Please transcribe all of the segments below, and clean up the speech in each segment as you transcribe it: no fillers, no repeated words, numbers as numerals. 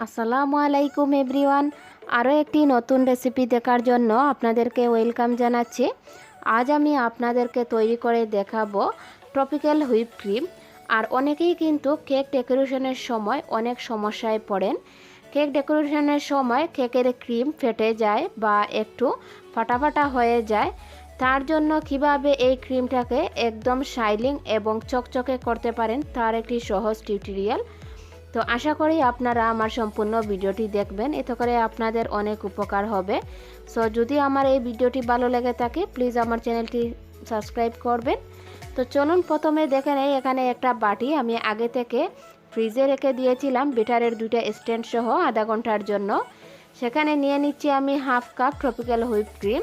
আসসালামু আলাইকুম এভরিওয়ান। আরও একটি নতুন রেসিপি দেখার জন্য আপনাদেরকে ওয়েলকাম জানাচ্ছি। আজ আমি আপনাদেরকে তৈরি করে দেখাবো ট্রপিক্যাল হুইপ ক্রিম। আর অনেকেই কিন্তু কেক ডেকোরেশনের সময় অনেক সমস্যায় পড়েন। কেক ডেকোরেশনের সময় কেকের ক্রিম ফেটে যায় বা একটু ফাটা হয়ে যায়। তার জন্য কিভাবে এই ক্রিমটাকে একদম শাইনিং এবং চকচকে করতে পারেন তার একটি সহজ টিউটোরিয়াল। তো আশা করি আপনারা আমার সম্পূর্ণ ভিডিওটি দেখবেন, এতে করে আপনাদের অনেক উপকার হবে। সো যদি আমার এই ভিডিওটি ভালো লেগে থাকে প্লিজ আমার চ্যানেলটি সাবস্ক্রাইব করবেন। তো চলুন প্রথমে দেখে নেই। এখানে একটা বাটি আমি আগে থেকে ফ্রিজে রেখে দিয়েছিলাম বিটারের দুইটা স্ট্যান্ড সহ আধা ঘন্টার জন্য। সেখানে নিয়ে নিচ্ছি আমি half cup tropical whip cream,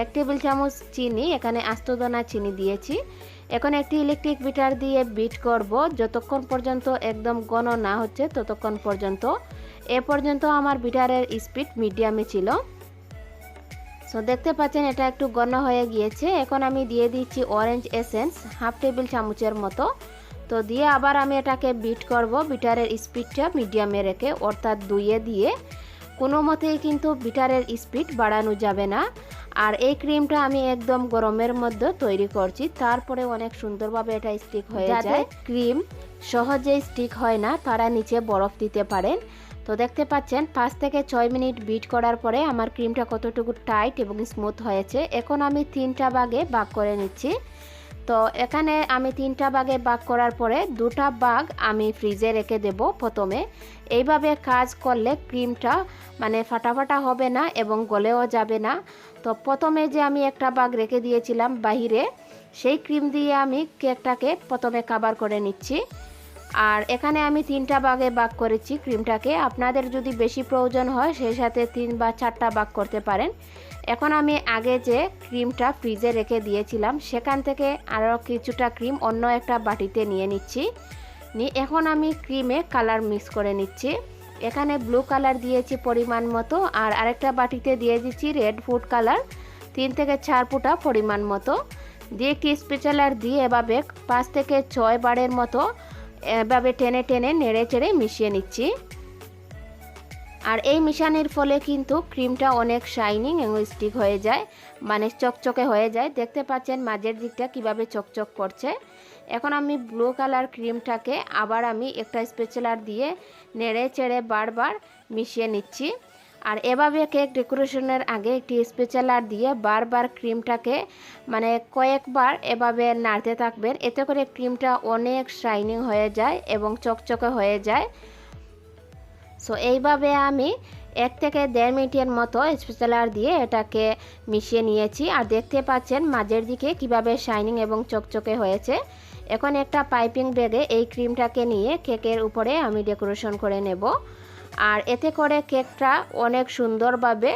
1 table চামচ চিনি, এখানে আস্তদানা চিনি দিয়েছি। এখন একটি ইলেকট্রিক বিটার দিয়ে বিট করব যতক্ষণ পর্যন্ত একদম ঘন না হচ্ছে ততক্ষণ পর্যন্ত। এ পর্যন্ত আমার বিটারের স্পিড মিডিয়ামে ছিল। সো দেখতে পাচ্ছেন এটা একটু ঘন হয়ে গিয়েছে। এখন আমি দিয়ে দিচ্ছি অরেঞ্জ এসেন্স হাফ টেবিল চামচের মতো। তো দিয়ে আবার আমি এটাকে বিট করব বিটারের স্পিডটা মিডিয়ামে রেখে, অর্থাৎ দুইয়ে দিয়ে। কোনো মতেই কিন্তু বিটারের স্পিড বাড়ানো যাবে না। আর এই ক্রিমটা আমি একদম গরমের মধ্যে তৈরি করছি, তারপরে অনেক সুন্দরভাবে এটা স্টিক হয়ে যায়। ক্রিম সহজেই স্টিক হয় না তারা নিচে বরফ দিতে পারেন। তো দেখতে পাচ্ছেন 5 থেকে 6 মিনিট বিট করার পরে আমার ক্রিমটা কতটুকু টাইট এবং স্মুথ হয়েছে। এখন আমি 3টা ভাগে ভাগ করে নিচ্ছি। তো এখানে আমি 3টা ভাগে ভাগ করার পরে 2টা ভাগ আমি ফ্রিজে রেখে দেব প্রথমে। এইভাবে কাজ করলে ক্রিমটা মানে ফাটা হবে না এবং গলেও যাবে না। তো প্রথমে যে আমি একটা ভাগ রেখে দিয়েছিলাম বাহিরে, সেই ক্রিম দিয়ে আমি কেকটাকে প্রথমে কভার করে নিচ্ছি। আর এখানে আমি 3টা ভাগে ভাগ করেছি ক্রিমটাকে। আপনাদের যদি বেশি প্রয়োজন হয় সেই সাথে 3 বা 4টা ভাগ করতে পারেন। এখন আমি আগে যে ক্রিমটা ফ্রিজে রেখে দিয়েছিলাম সেখান থেকে আরও কিছুটা ক্রিম অন্য একটা বাটিতে নিয়ে নিচ্ছি। এখন আমি ক্রিমে কালার মিক্স করে নিচ্ছি। এখানে ব্লু কালার দিয়েছি পরিমাণ মতো, আর আরেকটা বাটিতে দিয়ে দিচ্ছি রেড ফুড কালার 3 থেকে 4 ফোঁটা পরিমাণ মতো। দিয়ে একটি স্প্যাচুলার দিয়ে এভাবে 5 থেকে 6 বারের মতো এভাবে টেনে টেনে নেড়ে চেড়ে মিশিয়ে নিচ্ছি। আর এই মিশানোর ফলে কিন্তু ক্রিমটা অনেক শাইনিং এবং স্টিক হয়ে যায়, মানে চকচকে হয়ে যায়। দেখতে পাচ্ছেন মাঝের দিকটা কিভাবে চকচক করছে। এখন আমি ব্লু কালার ক্রিমটাকে আবার আমি একটা স্প্যাচুলার দিয়ে নেড়ে চেড়ে বারবার মিশিয়ে নিচ্ছি। আর এভাবে কেক ডেকোরেশনের আগে একটি স্প্যাচুলার দিয়ে বারবার ক্রিমটাকে মানে কয়েকবার এভাবে নাড়তে থাকবেন, এতে করে ক্রিমটা অনেক শাইনিং হয়ে যায় এবং চকচকে হয়ে যায়। সো এইভাবে আমি 1 থেকে 1.5 মিনিটের মতো স্প্যাচুলার দিয়ে এটাকে মিশিয়ে নিয়েছি। আর দেখতে পাচ্ছেন মাঝের দিকে কিভাবে শাইনিং এবং চকচকে হয়েছে। এখন একটা পাইপিং ব্যাগে এই ক্রিমটাকে নিয়ে কেকের উপরে আমি ডেকোরেশন করে নেব। আর এতে করে কেকটা অনেক সুন্দরভাবে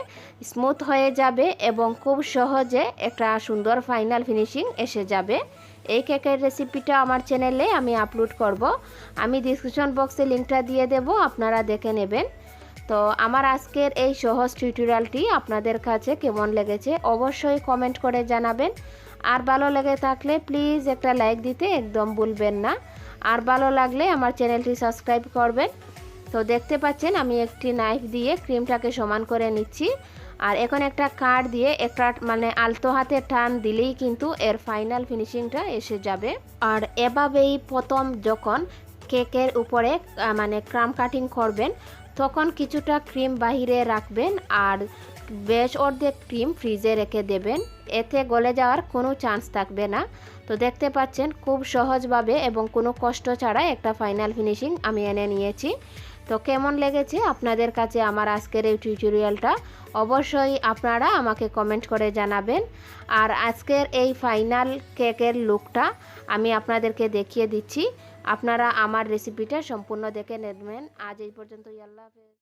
স্মুথ হয়ে যাবে এবং খুব সহজে একটা সুন্দর ফাইনাল ফিনিশিং এসে যাবে। এই কেকের রেসিপিটা আমার চ্যানেলে আমি আপলোড করব, আমি ডিসক্রিপশন বক্সে লিঙ্কটা দিয়ে দেব, আপনারা দেখে নেবেন। তো আমার আজকের এই সহজ টিউটোরিয়ালটি আপনাদের কাছে কেমন লেগেছে অবশ্যই কমেন্ট করে জানাবেন। আর ভালো লেগে থাকলে প্লিজ একটা লাইক দিতে একদম ভুলবেন না। আর ভালো লাগলে আমার চ্যানেলটি সাবস্ক্রাইব করবেন। তো দেখতে পাচ্ছেন আমি একটি নাইফ দিয়ে ক্রিমটাকে সমান করে নিচ্ছি। আর এখন একটা কাঠ দিয়ে একটা মানে আলতো হাতে টান দিলেই কিন্তু এর ফাইনাল ফিনিশিংটা এসে যাবে। আর এভাবেই প্রথম যখন কেকের উপরে মানে ক্রাম কাটিং করবেন তখন কিছুটা ক্রিম বাহিরে রাখবেন আর বেশ অর্ধেক ক্রিম ফ্রিজে রেখে দেবেন, এতে গলে যাওয়ার কোনো চান্স থাকবে না। তো দেখতে পাচ্ছেন খুব সহজভাবে এবং কোনো কষ্ট ছাড়া একটা ফাইনাল ফিনিশিং আমি এনে নিয়েছি। তো কেমন লেগেছে আপনাদের কাছে আমার আজকের এই টিউটোরিয়ালটা অবশ্যই আপনারা আমাকে কমেন্ট করে জানাবেন। আর আজকের এই ফাইনাল কেকের লুকটা আমি আপনাদেরকে দেখিয়ে দিচ্ছি। আপনারা আমার রেসিপিটা সম্পূর্ণ দেখে নেবেন। আজ এই পর্যন্তই, আল্লাহ হাফেজ।